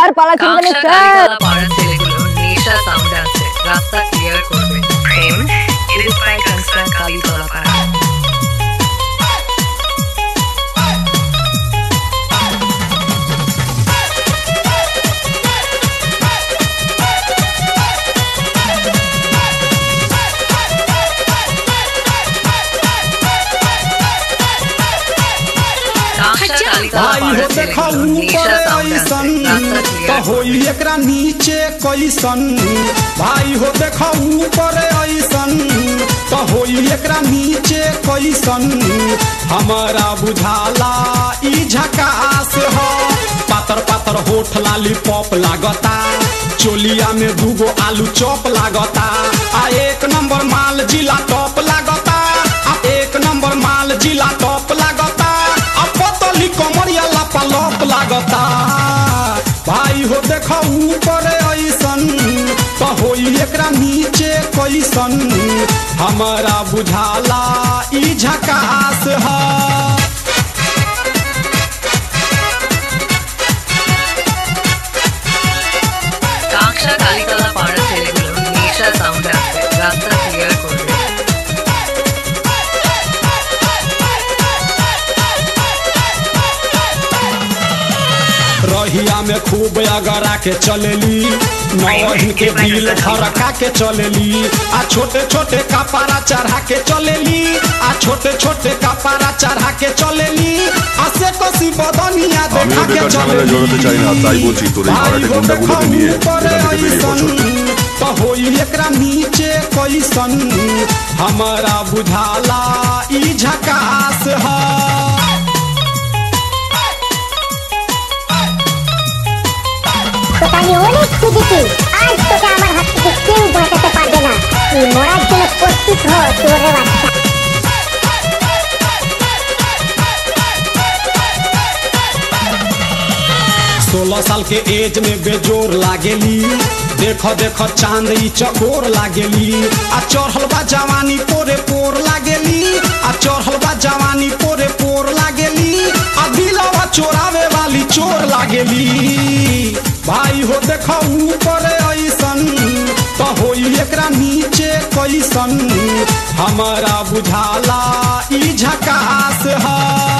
আর পালা চলবে না স্যার। পাড়ার ছেলেগুলো নেশা সাউন্ড আছে, রাস্তা ক্লিয়ার করবে। প্রেম এডিট বাই কনস্ট্রাক্ট কালীতলা পাড়া। भाई हो देखा ऊपर ऐसन तो होई एकरा नीचे कैसन। भाई हो देखा ऊपर ऐसन तो होई एकरा नीचे कैसन। हमारा बुझाला ई झकास हो। पातर पातर होठ लाली पॉप लागता, चोलिया में दूगो आलू चॉप लागता। आ एक नंबर माल जिला टॉप लागता, आ एक नंबर माल जिला टॉप लागता। कमरिया लापालप लागता। भाई हो देखा ऊपर ऐसन तो होई एकरा नीचे कैसन। हमारा बुझाला ई झकास है। कांक्षा कालीतला पाड़ा ছেলেগুলো নেশা সাউন্ড আছে, রাস্তা ক্লিয়ার করবে। रहिया में खूब अगरा के चलेली, नौहिन के दिल धड़का के चलेली। आ छोटे छोटे कपड़ा चढ़ा के चलेली, आ छोटे छोटे कपड़ा चढ़ा के चलेली। आ से कसी बदनिया देखा के चलेली। तो होई एकरा नीचे कैसन। हमारा बुझाला ई झकास है। তোকে অনেক খুঁজেছি, আজ তোকে আমার হাত থেকে কেউ বাঁচাতে পারবে না। তুই মরার জন্য প্রস্তুত হ চোরে বাচ্চা। 16 साल के एज में बेजोर लागेली। देखो देखो चांद ई चकोर लागेली। आ चढ़ल बा जवानी पोरे पोर लागेली। आ चढ़ल बा जवानी पोरे पोर लागेली। आ दिलवा चोरावे वाली चोर लागेली। भाई हो देखो ऊपर ऐसन तो होई एकरा नीचे कैसन। हमारा बुझाला ई झकास है।